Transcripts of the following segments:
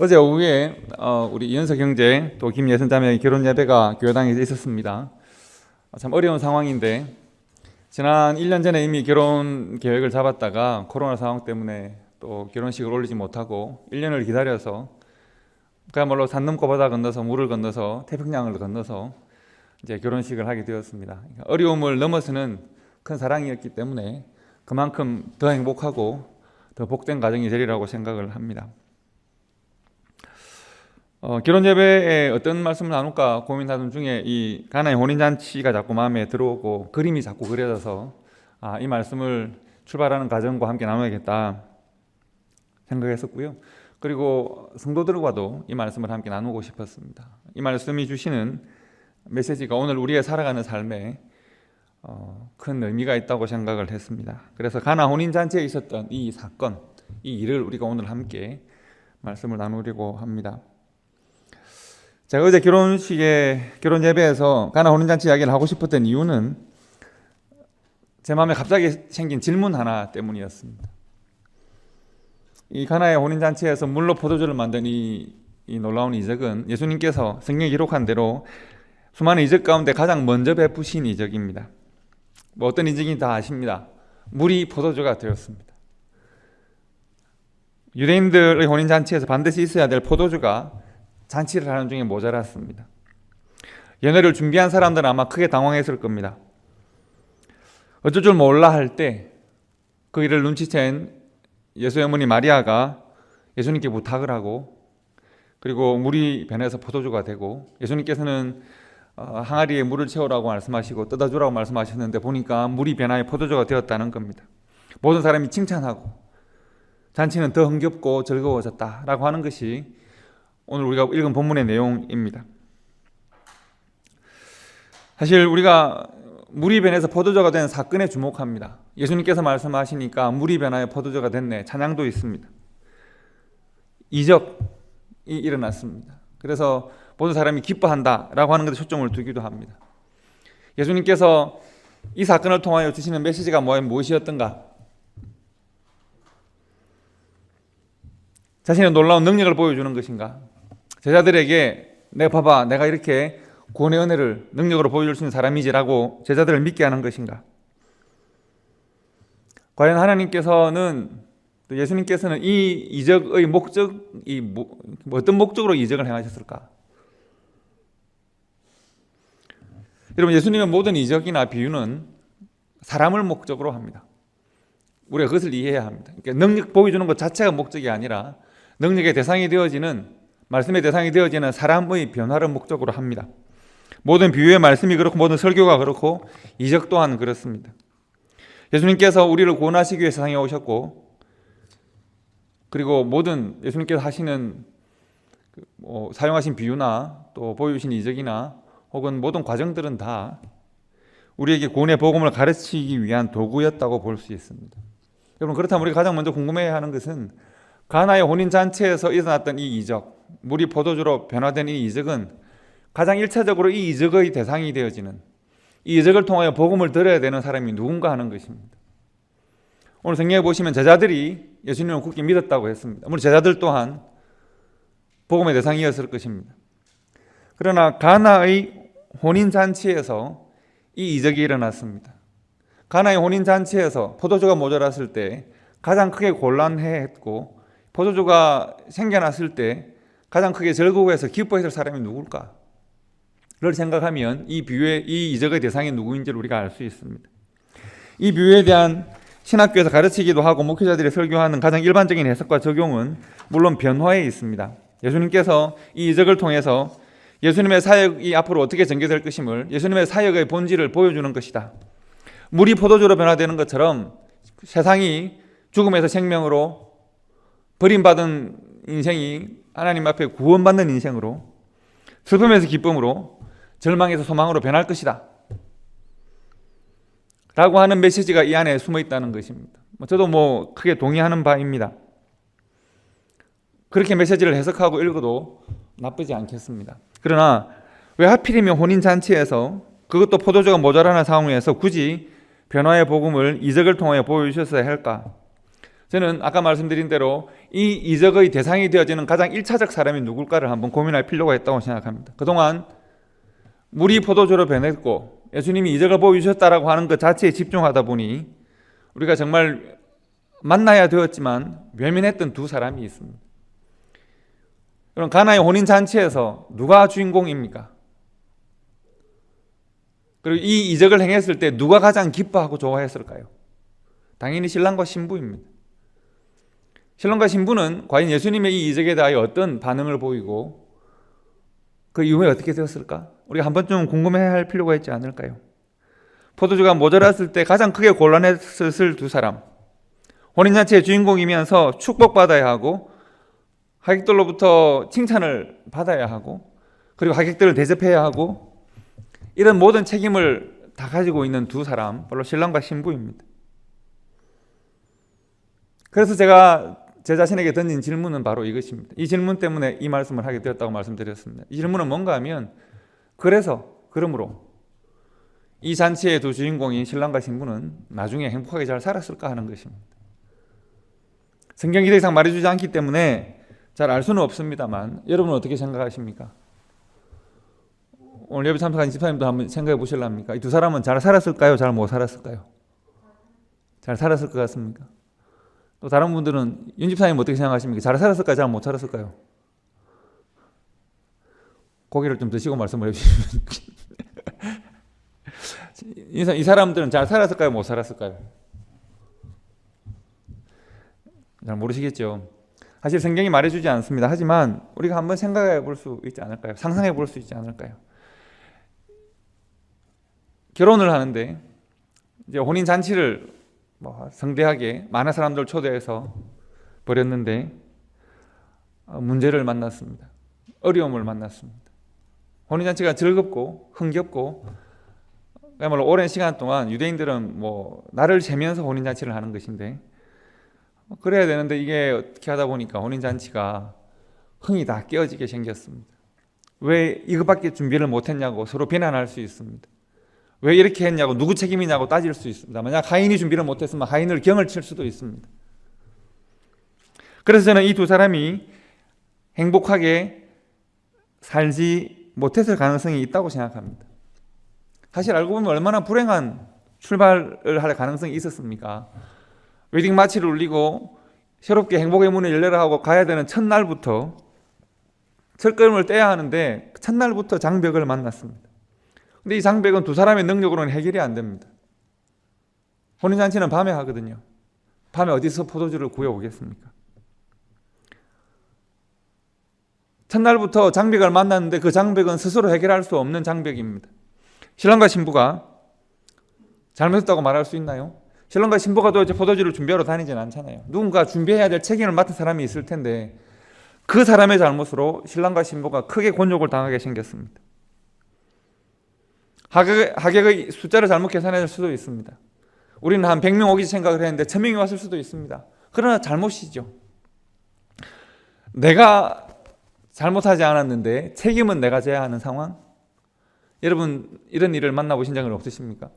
어제 오후에 우리 이현석 형제 또 김예선 자매의 결혼 예배가 교회당에서 있었습니다. 참 어려운 상황인데 지난 1년 전에 이미 결혼 계획을 잡았다가 코로나 상황 때문에 또 결혼식을 올리지 못하고 1년을 기다려서 그야말로 산 넘고 바다 건너서 물을 건너서 태평양을 건너서 이제 결혼식을 하게 되었습니다. 어려움을 넘어서는 큰 사랑이었기 때문에 그만큼 더 행복하고 더 복된 가정이 되리라고 생각을 합니다. 결혼 예배에 어떤 말씀을 나눌까 고민하던 중에 이 가나의 혼인잔치가 자꾸 마음에 들어오고 그림이 자꾸 그려져서 이 말씀을 출발하는 가정과 함께 나눠야겠다 생각했었고요. 그리고 성도들과도 이 말씀을 함께 나누고 싶었습니다. 이 말씀이 주시는 메시지가 오늘 우리의 살아가는 삶에 큰 의미가 있다고 생각을 했습니다. 그래서 가나 혼인잔치에 있었던 이 사건, 이 일을 우리가 오늘 함께 말씀을 나누려고 합니다. 제가 어제 결혼 예배에서 가나 혼인잔치 이야기를 하고 싶었던 이유는 제 마음에 갑자기 생긴 질문 하나 때문이었습니다. 이 가나의 혼인잔치에서 물로 포도주를 만든 이 놀라운 이적은 예수님께서 성경에 기록한 대로 수많은 이적 가운데 가장 먼저 베푸신 이적입니다. 어떤 이적인지 다 아십니다. 물이 포도주가 되었습니다. 유대인들의 혼인잔치에서 반드시 있어야 될 포도주가 잔치를 하는 중에 모자랐습니다. 연회를 준비한 사람들은 아마 크게 당황했을 겁니다. 어쩔 줄 몰라 할 때 그 일을 눈치챈 예수의 어머니 마리아가 예수님께 부탁을 하고 그리고 물이 변해서 포도주가 되고 예수님께서는 항아리에 물을 채우라고 말씀하시고 뜯어주라고 말씀하셨는데 보니까 물이 변하여 포도주가 되었다는 겁니다. 모든 사람이 칭찬하고 잔치는 더 흥겹고 즐거워졌다라고 하는 것이 오늘 우리가 읽은 본문의 내용입니다. 사실 우리가 물이 변해서 포도주가 된 사건에 주목합니다. 예수님께서 말씀하시니까 물이 변하여 포도주가 됐네. 찬양도 있습니다. 이적이 일어났습니다. 그래서 모든 사람이 기뻐한다라고 하는 것에 초점을 두기도 합니다. 예수님께서 이 사건을 통하여 주시는 메시지가 무엇이었던가? 자신의 놀라운 능력을 보여주는 것인가? 제자들에게 내가 이렇게 구원의 은혜를 능력으로 보여줄 수 있는 사람이지라고 제자들을 믿게 하는 것인가? 과연 예수님께서는 이 이적의 목적이 어떤 목적으로 이적을 행하셨을까? 여러분, 예수님의 모든 이적이나 비유는 사람을 목적으로 합니다. 우리가 그것을 이해해야 합니다. 그러니까 능력 보여주는 것 자체가 목적이 아니라 능력의 대상이 되어지는 말씀의 대상이 되어지는 사람의 변화를 목적으로 합니다. 모든 비유의 말씀이 그렇고 모든 설교가 그렇고 이적 또한 그렇습니다. 예수님께서 우리를 구원하시기 위해 세상에 오셨고 그리고 모든 예수님께서 하시는 사용하신 비유나 또 보여주신 이적이나 혹은 모든 과정들은 다 우리에게 구원의 복음을 가르치기 위한 도구였다고 볼 수 있습니다. 여러분, 그렇다면 우리가 가장 먼저 궁금해야 하는 것은 가나의 혼인잔치에서 일어났던 이 이적, 물이 포도주로 변화된 이 이적은 가장 1차적으로 이 이적의 대상이 되어지는 이 이적을 통하여 복음을 들어야 되는 사람이 누군가 하는 것입니다. 오늘 성경에 보시면 제자들이 예수님을 굳게 믿었다고 했습니다. 물론 제자들 또한 복음의 대상이었을 것입니다. 그러나 가나의 혼인잔치에서 이 이적이 일어났습니다. 가나의 혼인잔치에서 포도주가 모자랐을 때 가장 크게 곤란해했고 포도주가 생겨났을 때 가장 크게 즐거워해서 기뻐했을 사람이 누굴까? 를 생각하면 이 이적의 대상이 누구인지를 우리가 알 수 있습니다. 이 비유에 대한 신학교에서 가르치기도 하고 목회자들이 설교하는 가장 일반적인 해석과 적용은 물론 변화에 있습니다. 예수님께서 이 이적을 통해서 예수님의 사역이 앞으로 어떻게 전개될 것임을 예수님의 사역의 본질을 보여주는 것이다. 물이 포도주로 변화되는 것처럼 세상이 죽음에서 생명으로 버림받은 인생이 하나님 앞에 구원받는 인생으로 슬픔에서 기쁨으로 절망에서 소망으로 변할 것이다 라고 하는 메시지가 이 안에 숨어 있다는 것입니다. 저도 크게 동의하는 바입니다. 그렇게 메시지를 해석하고 읽어도 나쁘지 않겠습니다. 그러나 왜 하필이면 혼인잔치에서 그것도 포도주가 모자라는 상황에서 굳이 변화의 복음을 이적을 통하여 보여주셨어야 할까? 저는 아까 말씀드린 대로 이 이적의 대상이 되어지는 가장 1차적 사람이 누굴까를 한번 고민할 필요가 있다고 생각합니다. 그동안 물이 포도주로 변했고 예수님이 이적을 보여주셨다라고 하는 것 자체에 집중하다 보니 우리가 정말 만나야 되었지만 외면했던 두 사람이 있습니다. 그럼 가나의 혼인잔치에서 누가 주인공입니까? 그리고 이 이적을 행했을 때 누가 가장 기뻐하고 좋아했을까요? 당연히 신랑과 신부입니다. 신랑과 신부는 과연 예수님의 이 이적에 대하여 어떤 반응을 보이고 그 이후에 어떻게 되었을까? 우리가 한 번쯤 궁금해할 필요가 있지 않을까요? 포도주가 모자랐을 때 가장 크게 곤란했을 두 사람, 혼인잔치의 주인공이면서 축복받아야 하고 하객들로부터 칭찬을 받아야 하고 그리고 하객들을 대접해야 하고 이런 모든 책임을 다 가지고 있는 두 사람, 바로 신랑과 신부입니다. 그래서 제가 제 자신에게 던진 질문은 바로 이것입니다. 이 질문 때문에 이 말씀을 하게 되었다고 말씀드렸습니다. 이 질문은 뭔가 하면 그러므로 이 잔치의 두 주인공인 신랑과 신부는 나중에 행복하게 잘 살았을까 하는 것입니다. 성경이 더 이상 말해주지 않기 때문에 잘 알 수는 없습니다만 여러분은 어떻게 생각하십니까? 오늘 예배 참석한 집사님도 한번 생각해 보실랍니까? 이 두 사람은 잘 살았을까요? 잘 못 살았을까요? 잘 살았을 것 같습니까? 또 다른 분들은 윤 집사님 어떻게 생각하십니까? 잘 살았을까요? 잘 못 살았을까요? 고기를 좀 드시고 말씀을 해주시면 이 사람들은 잘 살았을까요? 못 살았을까요? 잘 모르시겠죠. 사실 성경이 말해주지 않습니다. 하지만 우리가 한번 생각해 볼 수 있지 않을까요? 상상해 볼 수 있지 않을까요? 결혼을 하는데 이제 혼인 잔치를 성대하게 많은 사람들 초대해서 벌였는데 문제를 만났습니다. 어려움을 만났습니다. 혼인 잔치가 즐겁고 흥겹고 그야말로 오랜 시간 동안 유대인들은 날을 재면서 혼인 잔치를 하는 것인데 그래야 되는데 이게 어떻게 하다 보니까 혼인 잔치가 흥이 다 깨어지게 생겼습니다. 왜 이것밖에 준비를 못했냐고 서로 비난할 수 있습니다. 왜 이렇게 했냐고 누구 책임이냐고 따질 수 있습니다. 만약 하인이 준비를 못했으면 하인을 경을 칠 수도 있습니다. 그래서 저는 이 두 사람이 행복하게 살지 못했을 가능성이 있다고 생각합니다. 사실 알고 보면 얼마나 불행한 출발을 할 가능성이 있었습니까? 웨딩 마치를 울리고 새롭게 행복의 문을 열려라 하고 가야 되는 첫날부터 첫걸음을 떼야 하는데 첫날부터 장벽을 만났습니다. 근데 이 장벽은 두 사람의 능력으로는 해결이 안 됩니다. 혼인잔치는 밤에 하거든요. 밤에 어디서 포도주를 구해오겠습니까? 첫날부터 장벽을 만났는데 그 장벽은 스스로 해결할 수 없는 장벽입니다. 신랑과 신부가 잘못했다고 말할 수 있나요? 신랑과 신부가 도대체 포도주를 준비하러 다니지는 않잖아요. 누군가 준비해야 될 책임을 맡은 사람이 있을 텐데 그 사람의 잘못으로 신랑과 신부가 크게 곤욕을 당하게 생겼습니다. 하객의 숫자를 잘못 계산할 수도 있습니다. 우리는 한 100명 오기 생각을 했는데 1000명이 왔을 수도 있습니다. 그러나 잘못이죠. 내가 잘못하지 않았는데 책임은 내가 져야 하는 상황? 여러분 이런 일을 만나보신 적은 없으십니까?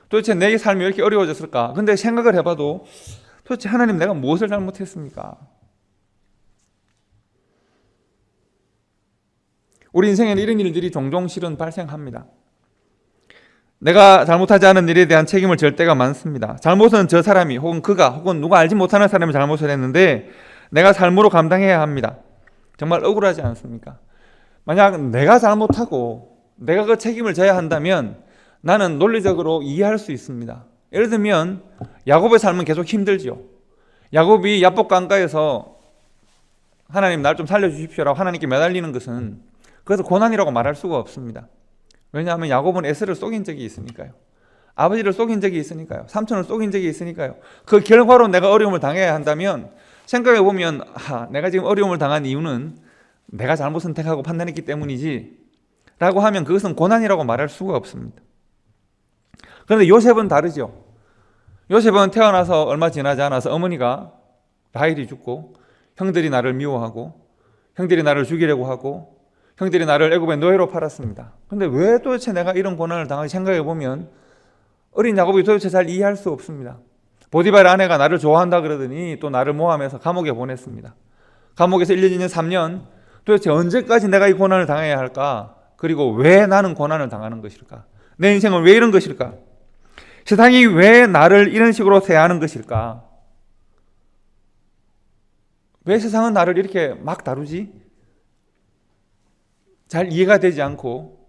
도대체 내 삶이 왜 이렇게 어려워졌을까? 근데 생각을 해봐도 도대체 하나님 내가 무엇을 잘못했습니까? 우리 인생에는 이런 일들이 종종 실은 발생합니다. 내가 잘못하지 않은 일에 대한 책임을 질 때가 많습니다. 잘못은 저 사람이 혹은 그가 혹은 누가 알지 못하는 사람이 잘못을 했는데 내가 삶으로 감당해야 합니다. 정말 억울하지 않습니까? 만약 내가 잘못하고 내가 그 책임을 져야 한다면 나는 논리적으로 이해할 수 있습니다. 예를 들면 야곱의 삶은 계속 힘들죠. 야곱이 야복 강가에서 하나님 날 좀 살려주십시오라고 하나님께 매달리는 것은 그래서 고난이라고 말할 수가 없습니다. 왜냐하면 야곱은 에서를 속인 적이 있으니까요. 아버지를 속인 적이 있으니까요. 삼촌을 속인 적이 있으니까요. 그 결과로 내가 어려움을 당해야 한다면 생각해 보면 내가 지금 어려움을 당한 이유는 내가 잘못 선택하고 판단했기 때문이지 라고 하면 그것은 고난이라고 말할 수가 없습니다. 그런데 요셉은 다르죠. 요셉은 태어나서 얼마 지나지 않아서 어머니가 라헬이 죽고 형들이 나를 미워하고 형들이 나를 죽이려고 하고 형들이 나를 애굽의 노예로 팔았습니다. 그런데 왜 도대체 내가 이런 고난을 당하지 생각해 보면 어린 야곱이 도대체 잘 이해할 수 없습니다. 보디발의 아내가 나를 좋아한다 그러더니 또 나를 모함해서 감옥에 보냈습니다. 감옥에서 1년, 2년, 3년 도대체 언제까지 내가 이 고난을 당해야 할까? 그리고 왜 나는 고난을 당하는 것일까? 내 인생은 왜 이런 것일까? 세상이 왜 나를 이런 식으로 대하는 것일까? 왜 세상은 나를 이렇게 막 다루지? 잘 이해가 되지 않고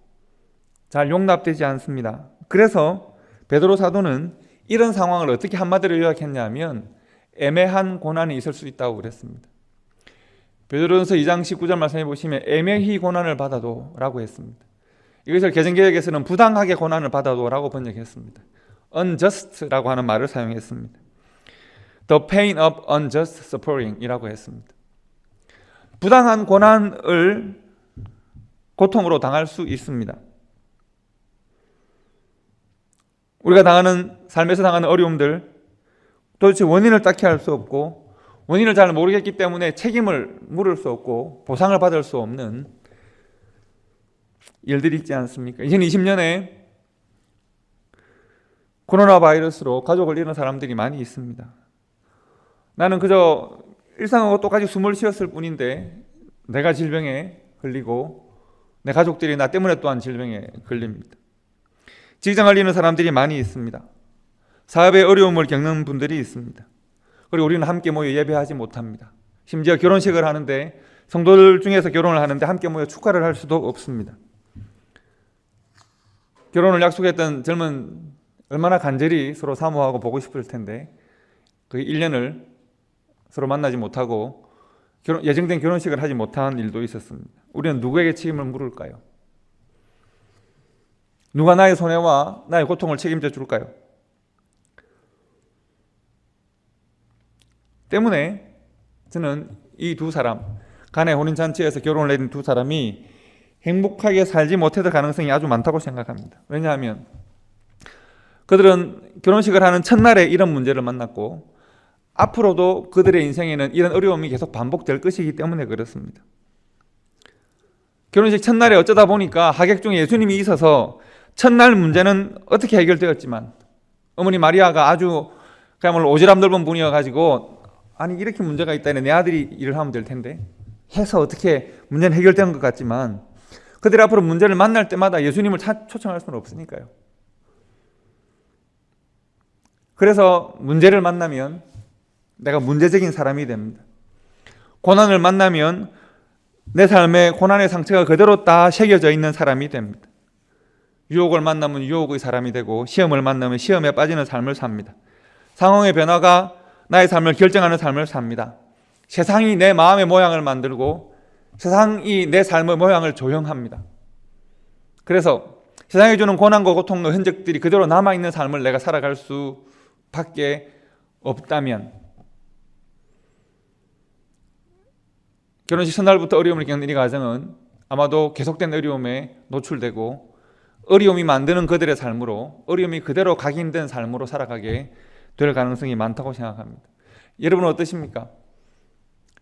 잘 용납되지 않습니다. 그래서 베드로 사도는 이런 상황을 어떻게 한마디로 요약했냐면 애매한 고난이 있을 수 있다고 그랬습니다. 베드로전서 2장 19절 말씀해 보시면 애매히 고난을 받아도 라고 했습니다. 이것을 개정개혁에서는 부당하게 고난을 받아도 라고 번역했습니다. unjust라고 하는 말을 사용했습니다. The pain of unjust suffering 이라고 했습니다. 부당한 고난을 고통으로 당할 수 있습니다. 우리가 당하는 삶에서 당하는 어려움들 도대체 원인을 딱히 알 수 없고 원인을 잘 모르겠기 때문에 책임을 물을 수 없고 보상을 받을 수 없는 일들이 있지 않습니까? 2020년에 코로나 바이러스로 가족을 잃은 사람들이 많이 있습니다. 나는 그저 일상하고 똑같이 숨을 쉬었을 뿐인데 내가 질병에 걸리고 내 가족들이 나 때문에 또한 질병에 걸립니다. 직장을 잃는 사람들이 많이 있습니다. 사업에 어려움을 겪는 분들이 있습니다. 그리고 우리는 함께 모여 예배하지 못합니다. 심지어 결혼식을 하는데 성도들 중에서 결혼을 하는데 함께 모여 축하를 할 수도 없습니다. 결혼을 약속했던 젊은 얼마나 간절히 서로 사모하고 보고 싶을 텐데 그 1년을 서로 만나지 못하고 예정된 결혼식을 하지 못한 일도 있었습니다. 우리는 누구에게 책임을 물을까요? 누가 나의 손해와 나의 고통을 책임져 줄까요? 때문에 저는 이 두 사람, 가나의 혼인잔치에서 결혼을 내린 두 사람이 행복하게 살지 못했을 가능성이 아주 많다고 생각합니다. 왜냐하면 그들은 결혼식을 하는 첫날에 이런 문제를 만났고 앞으로도 그들의 인생에는 이런 어려움이 계속 반복될 것이기 때문에 그렇습니다. 결혼식 첫날에 어쩌다 보니까 하객 중에 예수님이 있어서 첫날 문제는 어떻게 해결되었지만 어머니 마리아가 아주 그야말로 오지랖 넓은 분이어가지고 아니 이렇게 문제가 있다니 내 아들이 일을 하면 될 텐데 해서 어떻게 문제는 해결된 것 같지만 그들 앞으로 문제를 만날 때마다 예수님을 초청할 수는 없으니까요. 그래서 문제를 만나면 내가 문제적인 사람이 됩니다. 고난을 만나면 내 삶에 고난의 상처가 그대로 다 새겨져 있는 사람이 됩니다. 유혹을 만나면 유혹의 사람이 되고 시험을 만나면 시험에 빠지는 삶을 삽니다. 상황의 변화가 나의 삶을 결정하는 삶을 삽니다. 세상이 내 마음의 모양을 만들고 세상이 내 삶의 모양을 조형합니다. 그래서 세상이 주는 고난과 고통의 흔적들이 그대로 남아있는 삶을 내가 살아갈 수밖에 없다면 결혼식 첫날부터 어려움을 겪는 이 가정은 아마도 계속된 어려움에 노출되고 어려움이 만드는 그들의 삶으로 어려움이 그대로 각인된 삶으로 살아가게 될 가능성이 많다고 생각합니다. 여러분은 어떠십니까?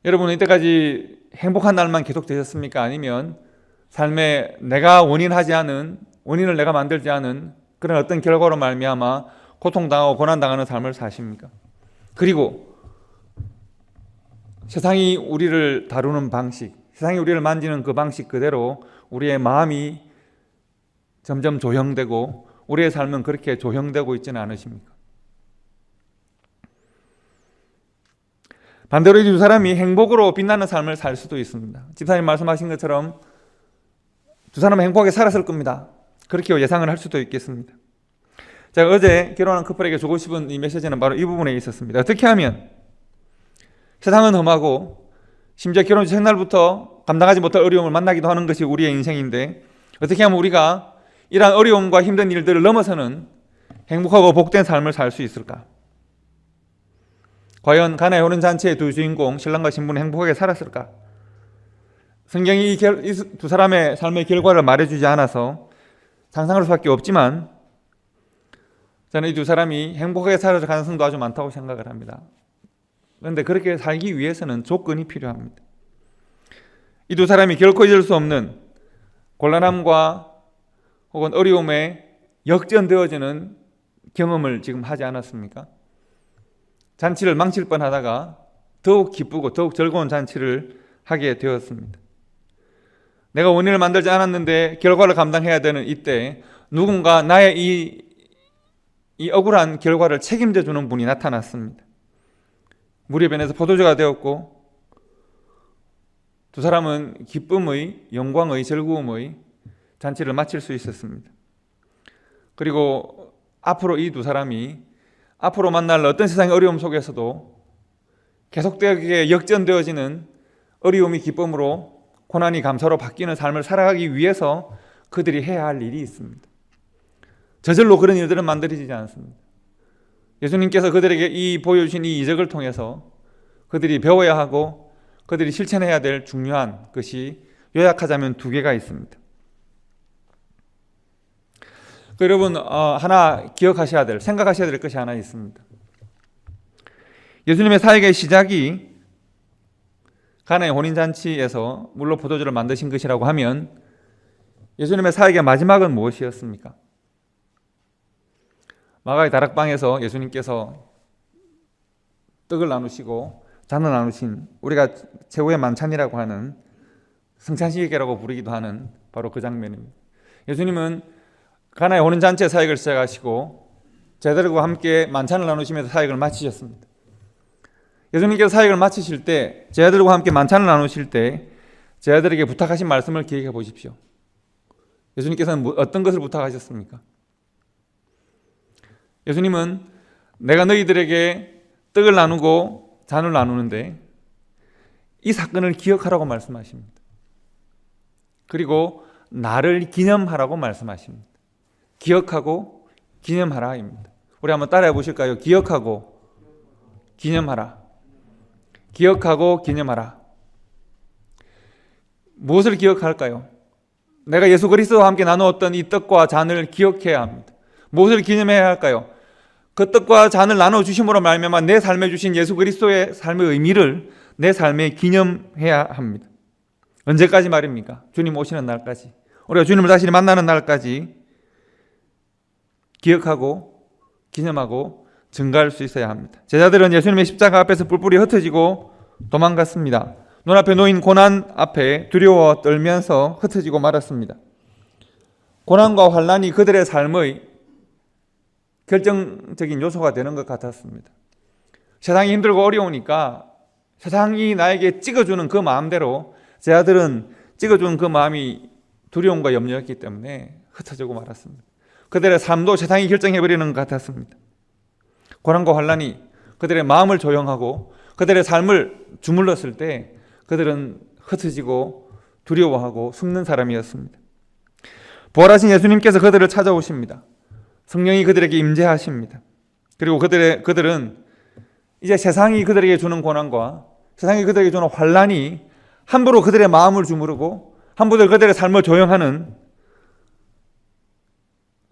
여러분은 이때까지 행복한 날만 계속 되셨습니까? 아니면 삶에 내가 원인하지 않은 원인을 내가 만들지 않은 그런 어떤 결과로 말미암아 고통당하고 고난당하는 삶을 사십니까? 그리고 세상이 우리를 다루는 방식, 세상이 우리를 만지는 그 방식 그대로 우리의 마음이 점점 조형되고 우리의 삶은 그렇게 조형되고 있지는 않으십니까? 반대로 이 두 사람이 행복으로 빛나는 삶을 살 수도 있습니다. 집사님 말씀하신 것처럼 두 사람은 행복하게 살았을 겁니다. 그렇게 예상을 할 수도 있겠습니다. 제가 어제 결혼한 커플에게 주고 싶은 이 메시지는 바로 이 부분에 있었습니다. 어떻게 하면 세상은 험하고 심지어 결혼식 첫날부터 감당하지 못할 어려움을 만나기도 하는 것이 우리의 인생인데 어떻게 하면 우리가 이러한 어려움과 힘든 일들을 넘어서는 행복하고 복된 삶을 살 수 있을까? 과연 가나의 혼인잔치의 두 주인공 신랑과 신부는 행복하게 살았을까? 성경이 이 두 사람의 삶의 결과를 말해주지 않아서 상상할 수밖에 없지만 저는 이 두 사람이 행복하게 살아갈 가능성도 아주 많다고 생각을 합니다. 그런데 그렇게 살기 위해서는 조건이 필요합니다. 이 두 사람이 결코 잊을 수 없는 곤란함과 혹은 어려움에 역전되어지는 경험을 지금 하지 않았습니까? 잔치를 망칠 뻔하다가 더욱 기쁘고 더욱 즐거운 잔치를 하게 되었습니다. 내가 원인을 만들지 않았는데 결과를 감당해야 되는 이때 누군가 나의 이 억울한 결과를 책임져 주는 분이 나타났습니다. 물의 변에서 포도주가 되었고 두 사람은 기쁨의, 영광의, 즐거움의 잔치를 마칠 수 있었습니다. 그리고 앞으로 이 두 사람이 앞으로 만날 어떤 세상의 어려움 속에서도 계속되게 역전되어지는 어려움이 기쁨으로, 고난이 감사로 바뀌는 삶을 살아가기 위해서 그들이 해야 할 일이 있습니다. 저절로 그런 일들은 만들어지지 않습니다. 예수님께서 그들에게 보여주신 이 이적을 통해서 그들이 배워야 하고 그들이 실천해야 될 중요한 것이 요약하자면 두 개가 있습니다. 여러분, 하나 기억하셔야 될, 생각하셔야 될 것이 하나 있습니다. 예수님의 사역의 시작이 가나의 혼인잔치에서 물로 포도주를 만드신 것이라고 하면 예수님의 사역의 마지막은 무엇이었습니까? 마가의 다락방에서 예수님께서 떡을 나누시고 잔을 나누신, 우리가 최후의 만찬이라고 하는, 성찬식이라고 부르기도 하는 바로 그 장면입니다. 예수님은 가나의 혼인잔치 사역을 시작하시고 제자들과 함께 만찬을 나누시면서 사역을 마치셨습니다. 예수님께서 사역을 마치실 때, 제자들과 함께 만찬을 나누실 때 제자들에게 부탁하신 말씀을 기억해 보십시오. 예수님께서는 어떤 것을 부탁하셨습니까? 예수님은 내가 너희들에게 떡을 나누고 잔을 나누는데 이 사건을 기억하라고 말씀하십니다. 그리고 나를 기념하라고 말씀하십니다. 기억하고 기념하라입니다. 우리 한번 따라해 보실까요? 기억하고 기념하라. 기억하고 기념하라. 무엇을 기억할까요? 내가 예수 그리스도와 함께 나누었던 이 떡과 잔을 기억해야 합니다. 무엇을 기념해야 할까요? 그 떡과 잔을 나눠주심으로 말미암아 내 삶에 주신 예수 그리스도의 삶의 의미를 내 삶에 기념해야 합니다. 언제까지 말입니까? 주님 오시는 날까지, 우리가 주님을 다시 만나는 날까지 기억하고 기념하고 증가할 수 있어야 합니다. 제자들은 예수님의 십자가 앞에서 뿔뿔이 흩어지고 도망갔습니다. 눈앞에 놓인 고난 앞에 두려워 떨면서 흩어지고 말았습니다. 고난과 환난이 그들의 삶의 결정적인 요소가 되는 것 같았습니다. 세상이 힘들고 어려우니까 세상이 나에게 찍어주는 그 마음대로 제자들은 찍어주는 그 마음이 두려움과 염려였기 때문에 흩어지고 말았습니다. 그들의 삶도 세상이 결정해버리는 것 같았습니다. 고난과 환난이 그들의 마음을 조용하고 그들의 삶을 주물렀을 때 그들은 흩어지고 두려워하고 숨는 사람이었습니다. 부활하신 예수님께서 그들을 찾아오십니다. 성령이 그들에게 임재하십니다. 그리고 그들은 이제 세상이 그들에게 주는 고난과 세상이 그들에게 주는 환난이 함부로 그들의 마음을 주무르고 함부로 그들의 삶을 조용하는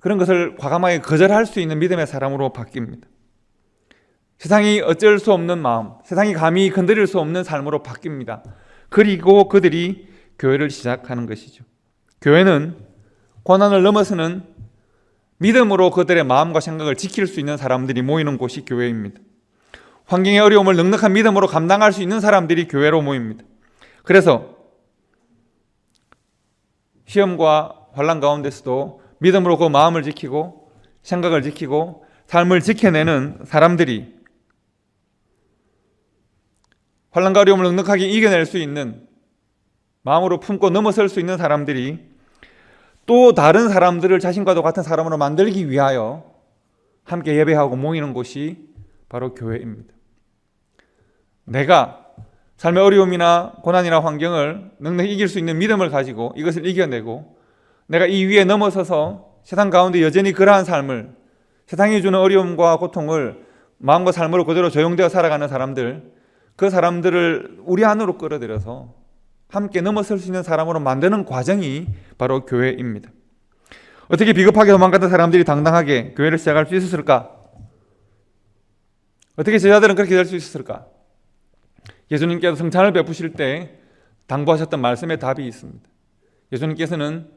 그런 것을 과감하게 거절할 수 있는 믿음의 사람으로 바뀝니다. 세상이 어쩔 수 없는 마음, 세상이 감히 건드릴 수 없는 삶으로 바뀝니다. 그리고 그들이 교회를 시작하는 것이죠. 교회는 고난을 넘어서는 믿음으로 그들의 마음과 생각을 지킬 수 있는 사람들이 모이는 곳이 교회입니다. 환경의 어려움을 넉넉한 믿음으로 감당할 수 있는 사람들이 교회로 모입니다. 그래서 시험과 환난 가운데서도 믿음으로 그 마음을 지키고 생각을 지키고 삶을 지켜내는 사람들이, 환난과 어려움을 넉넉하게 이겨낼 수 있는, 마음으로 품고 넘어설 수 있는 사람들이 또 다른 사람들을 자신과도 같은 사람으로 만들기 위하여 함께 예배하고 모이는 곳이 바로 교회입니다. 내가 삶의 어려움이나 고난이나 환경을 넉넉히 이길 수 있는 믿음을 가지고 이것을 이겨내고 내가 이 위에 넘어서서 세상 가운데 여전히 그러한 삶을, 세상이 주는 어려움과 고통을 마음과 삶으로 그대로 조용되어 살아가는 사람들, 그 사람들을 우리 안으로 끌어들여서 함께 넘어설 수 있는 사람으로 만드는 과정이 바로 교회입니다. 어떻게 비겁하게 도망갔던 사람들이 당당하게 교회를 시작할 수 있었을까? 어떻게 제자들은 그렇게 될 수 있었을까? 예수님께서 성찬을 베푸실 때 당부하셨던 말씀에 답이 있습니다. 예수님께서는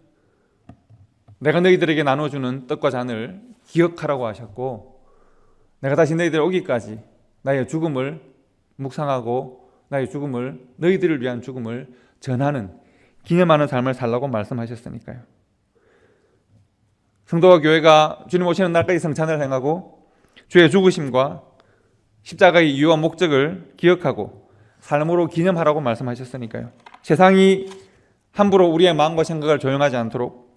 내가 너희들에게 나눠주는 떡과 잔을 기억하라고 하셨고, 내가 다시 너희들 오기까지 나의 죽음을 묵상하고 나의 죽음을, 너희들을 위한 죽음을 전하는, 기념하는 삶을 살라고 말씀하셨으니까요. 성도와 교회가 주님 오시는 날까지 성찬을 행하고 주의 죽으심과 십자가의 이유와 목적을 기억하고 삶으로 기념하라고 말씀하셨으니까요. 세상이 함부로 우리의 마음과 생각을 조용하지 않도록,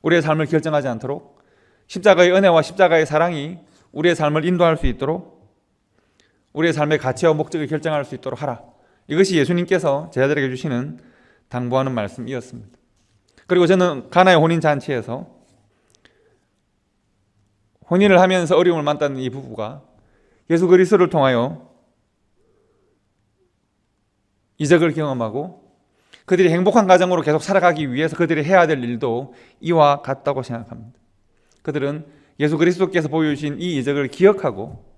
우리의 삶을 결정하지 않도록, 십자가의 은혜와 십자가의 사랑이 우리의 삶을 인도할 수 있도록, 우리의 삶의 가치와 목적을 결정할 수 있도록 하라. 이것이 예수님께서 제자들에게 주시는 당부하는 말씀이었습니다. 그리고 저는 가나의 혼인잔치에서 혼인을 하면서 어려움을 만났던 이 부부가 예수 그리스도를 통하여 이적을 경험하고 그들이 행복한 가정으로 계속 살아가기 위해서 그들이 해야 될 일도 이와 같다고 생각합니다. 그들은 예수 그리스도께서 보여주신 이 이적을 기억하고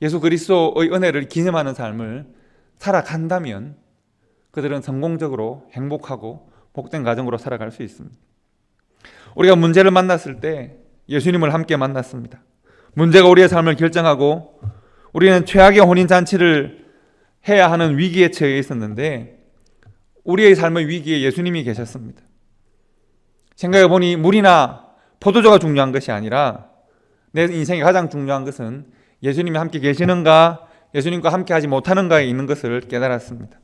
예수 그리스도의 은혜를 기념하는 삶을 살아간다면 그들은 성공적으로 행복하고 복된 가정으로 살아갈 수 있습니다. 우리가 문제를 만났을 때 예수님을 함께 만났습니다. 문제가 우리의 삶을 결정하고 우리는 최악의 혼인잔치를 해야 하는 위기에 처해 있었는데 우리의 삶의 위기에 예수님이 계셨습니다. 생각해보니 물이나 포도주가 중요한 것이 아니라 내 인생에 가장 중요한 것은 예수님이 함께 계시는가, 예수님과 함께 하지 못하는가에 있는 것을 깨달았습니다.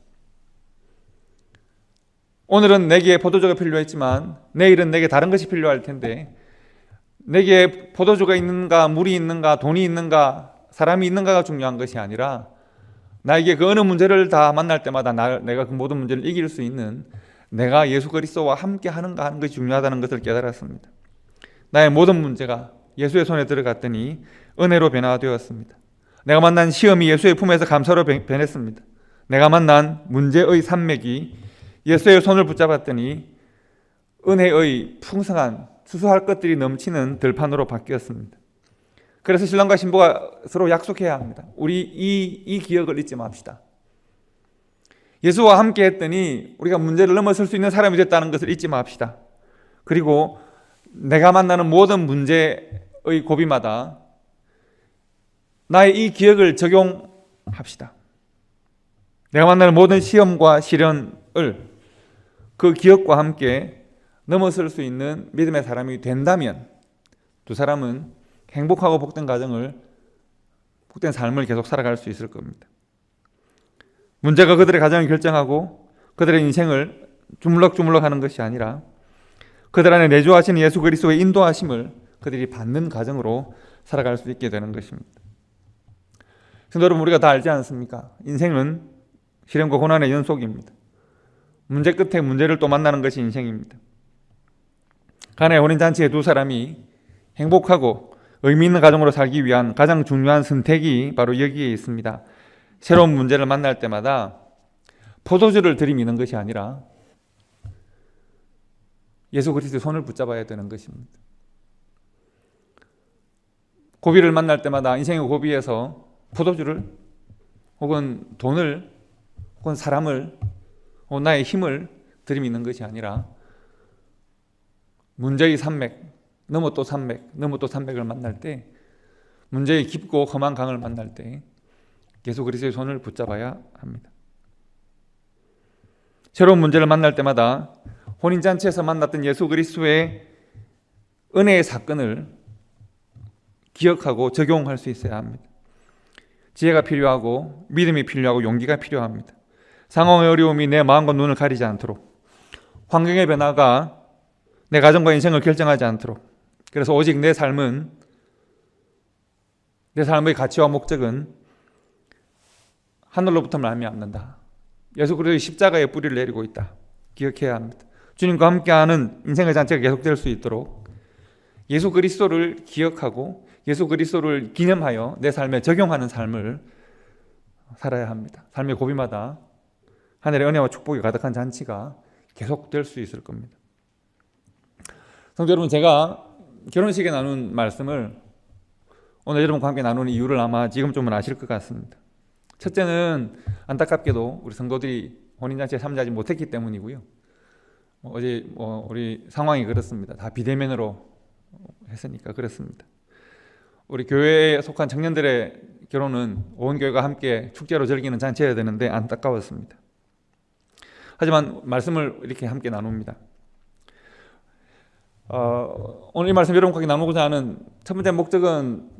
오늘은 내게 포도주가 필요했지만 내일은 내게 다른 것이 필요할 텐데 내게 포도주가 있는가, 물이 있는가, 돈이 있는가, 사람이 있는가가 중요한 것이 아니라 나에게 그 어느 문제를 다 만날 때마다 내가 그 모든 문제를 이길 수 있는 내가 예수 그리스도와 함께 하는가 하는 것이 중요하다는 것을 깨달았습니다. 나의 모든 문제가 예수의 손에 들어갔더니 은혜로 변화되었습니다. 내가 만난 시험이 예수의 품에서 감사로 변했습니다. 내가 만난 문제의 산맥이 예수의 손을 붙잡았더니 은혜의 풍성한 수수할 것들이 넘치는 들판으로 바뀌었습니다. 그래서 신랑과 신부가 서로 약속해야 합니다. 우리 이 기억을 잊지 맙시다. 예수와 함께 했더니 우리가 문제를 넘어설 수 있는 사람이 됐다는 것을 잊지 맙시다. 그리고 내가 만나는 모든 문제의 고비마다 나의 이 기억을 적용합시다. 내가 만나는 모든 시험과 시련을 그 기억과 함께 넘어설 수 있는 믿음의 사람이 된다면 두 사람은 행복하고 복된 가정을, 복된 삶을 계속 살아갈 수 있을 겁니다. 문제가 그들의 가정을 결정하고 그들의 인생을 주물럭주물럭 하는 것이 아니라 그들 안에 내주하시는 예수 그리스도의 인도하심을 그들이 받는 가정으로 살아갈 수 있게 되는 것입니다. 성도 여러분, 우리가 다 알지 않습니까? 인생은 시련과 고난의 연속입니다. 문제 끝에 문제를 또 만나는 것이 인생입니다. 가나의 혼인잔치의 두 사람이 행복하고 의미 있는 가정으로 살기 위한 가장 중요한 선택이 바로 여기에 있습니다. 새로운 문제를 만날 때마다 포도주를 들이미는 것이 아니라 예수 그리스도의 손을 붙잡아야 되는 것입니다. 고비를 만날 때마다 인생의 고비에서 포도주를 혹은 돈을 혹은 사람을 혹은 나의 힘을 들이미는 것이 아니라 문제의 산맥, 너무 또 산맥, 너무 또 산맥을 만날 때, 문제의 깊고 험한 강을 만날 때 예수 그리스도의 손을 붙잡아야 합니다. 새로운 문제를 만날 때마다 혼인잔치에서 만났던 예수 그리스도의 은혜의 사건을 기억하고 적용할 수 있어야 합니다. 지혜가 필요하고 믿음이 필요하고 용기가 필요합니다. 상황의 어려움이 내 마음과 눈을 가리지 않도록, 환경의 변화가 내 가정과 인생을 결정하지 않도록, 그래서 오직 내 삶의 가치와 목적은 하늘로부터 말미암는다. 예수 그리스도의 십자가의 뿌리를 내리고 있다. 기억해야 합니다. 주님과 함께하는 인생의 잔치가 계속될 수 있도록 예수 그리스도를 기억하고 예수 그리스도를 기념하여 내 삶에 적용하는 삶을 살아야 합니다. 삶의 고비마다 하늘의 은혜와 축복이 가득한 잔치가 계속될 수 있을 겁니다. 성도 여러분, 제가 결혼식에 나눈 말씀을 오늘 여러분과 함께 나누는 이유를 아마 지금쯤은 아실 것 같습니다. 첫째는 안타깝게도 우리 성도들이 혼인잔치에 참여하지 못했기 때문이고요. 어제 우리 상황이 그렇습니다. 다 비대면으로 했으니까 그렇습니다. 우리 교회에 속한 청년들의 결혼은 온 교회가 함께 축제로 즐기는 잔치여야 되는데 안타까웠습니다. 하지만 말씀을 이렇게 함께 나눕니다. 오늘 이 말씀 여러분과 나누고자 하는 첫 번째 목적은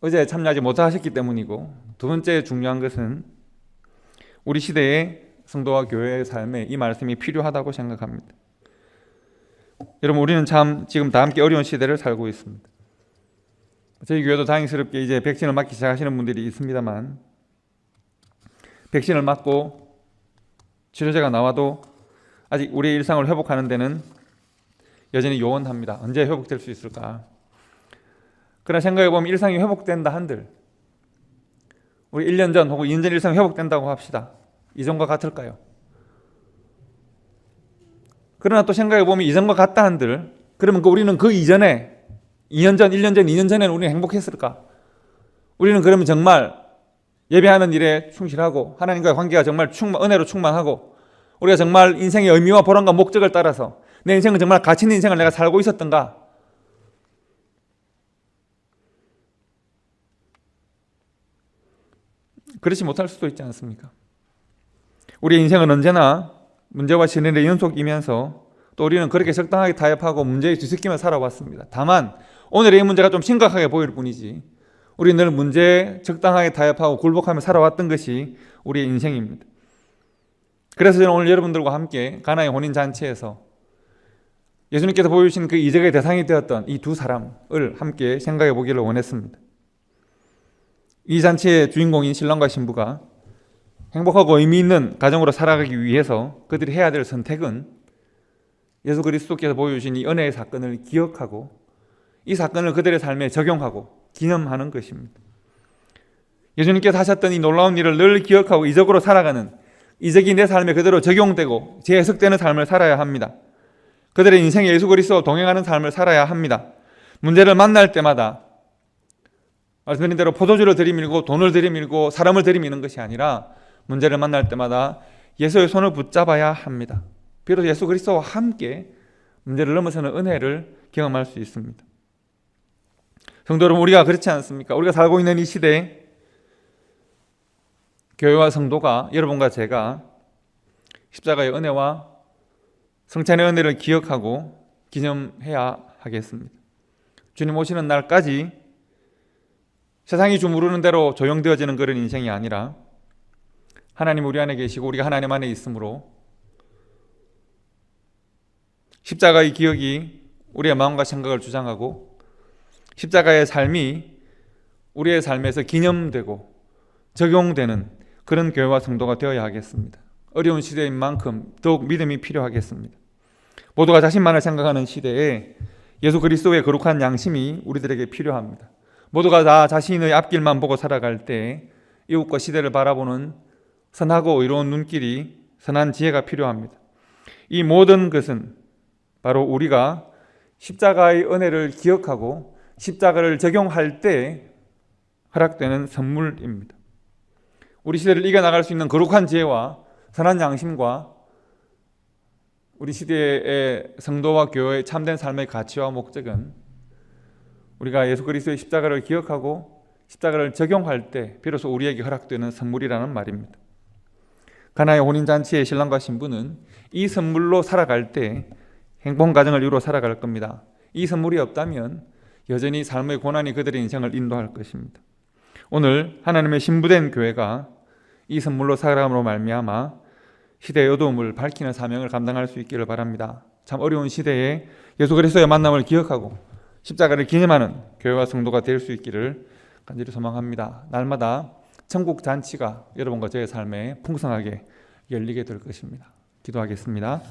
어제 참여하지 못하셨기 때문이고, 두 번째 중요한 것은 우리 시대의 성도와 교회의 삶에 이 말씀이 필요하다고 생각합니다. 여러분, 우리는 참 지금 다 함께 어려운 시대를 살고 있습니다. 저희 교회도 다행스럽게 이제 백신을 맞기 시작하시는 분들이 있습니다만, 백신을 맞고 치료제가 나와도 아직 우리의 일상을 회복하는 데는 여전히 요원합니다. 언제 회복될 수 있을까? 그러나 생각해보면 일상이 회복된다 한들, 우리 1년 전 혹은 2년 전 일상이 회복된다고 합시다. 이전과 같을까요? 그러나 또 생각해보면 이전과 같다 한들, 그러면 우리는 그 이전에 2년 전, 1년 전, 2년 전에는 우리는 행복했을까? 우리는 그러면 정말 예배하는 일에 충실하고 하나님과의 관계가 정말 은혜로 충만하고 우리가 정말 인생의 의미와 보람과 목적을 따라서 내 인생은 정말 가치 있는 인생을 내가 살고 있었던가? 그렇지 못할 수도 있지 않습니까? 우리의 인생은 언제나 문제와 시련의 연속이면서 또 우리는 그렇게 적당하게 타협하고 문제에 뒤섞이며 살아왔습니다. 다만 오늘의 이 문제가 좀 심각하게 보일 뿐이지 우리는 늘 문제에 적당하게 타협하고 굴복하며 살아왔던 것이 우리의 인생입니다. 그래서 저는 오늘 여러분들과 함께 가나의 혼인잔치에서 예수님께서 보여주신 그 이적의 대상이 되었던 이 두 사람을 함께 생각해 보기를 원했습니다. 이 잔치의 주인공인 신랑과 신부가 행복하고 의미 있는 가정으로 살아가기 위해서 그들이 해야 될 선택은 예수 그리스도께서 보여주신 이 은혜의 사건을 기억하고 이 사건을 그들의 삶에 적용하고 기념하는 것입니다. 예수님께서 하셨던 이 놀라운 일을 늘 기억하고 이적으로 살아가는, 이적이 내 삶에 그대로 적용되고 재해석되는 삶을 살아야 합니다. 그들의 인생에 예수 그리스도와 동행하는 삶을 살아야 합니다. 문제를 만날 때마다 말씀드린 대로 포도주를 들이밀고 돈을 들이밀고 사람을 들이미는 것이 아니라 문제를 만날 때마다 예수의 손을 붙잡아야 합니다. 비로소 예수 그리스도와 함께 문제를 넘어서는 은혜를 경험할 수 있습니다. 성도 여러분, 우리가 그렇지 않습니까? 우리가 살고 있는 이 시대에 교회와 성도가, 여러분과 제가 십자가의 은혜와 성찬의 은혜를 기억하고 기념해야 하겠습니다. 주님 오시는 날까지 세상이 주무르는 대로 조용되어지는 그런 인생이 아니라 하나님 우리 안에 계시고 우리가 하나님 안에 있으므로 십자가의 기억이 우리의 마음과 생각을 주장하고 십자가의 삶이 우리의 삶에서 기념되고 적용되는 그런 교회와 성도가 되어야 하겠습니다. 어려운 시대인 만큼 더욱 믿음이 필요하겠습니다. 모두가 자신만을 생각하는 시대에 예수 그리스도의 거룩한 양심이 우리들에게 필요합니다. 모두가 다 자신의 앞길만 보고 살아갈 때 이웃과 시대를 바라보는 선하고 의로운 눈길이, 선한 지혜가 필요합니다. 이 모든 것은 바로 우리가 십자가의 은혜를 기억하고 십자가를 적용할 때 허락되는 선물입니다. 우리 시대를 이겨나갈 수 있는 거룩한 지혜와 선한 양심과 우리 시대의 성도와 교회의 참된 삶의 가치와 목적은 우리가 예수 그리스도의 십자가를 기억하고 십자가를 적용할 때 비로소 우리에게 허락되는 선물이라는 말입니다. 가나의 혼인잔치의 신랑과 신부는 이 선물로 살아갈 때 행복한 가정을 이루어 살아갈 겁니다. 이 선물이 없다면 여전히 삶의 고난이 그들의 인생을 인도할 것입니다. 오늘 하나님의 신부된 교회가 이 선물로 살아감으로 말미암아 시대의 어두움을 밝히는 사명을 감당할 수 있기를 바랍니다. 참 어려운 시대에 예수 그리스도의 만남을 기억하고 십자가를 기념하는 교회와 성도가 될 수 있기를 간절히 소망합니다. 날마다 천국 잔치가 여러분과 저의 삶에 풍성하게 열리게 될 것입니다. 기도하겠습니다.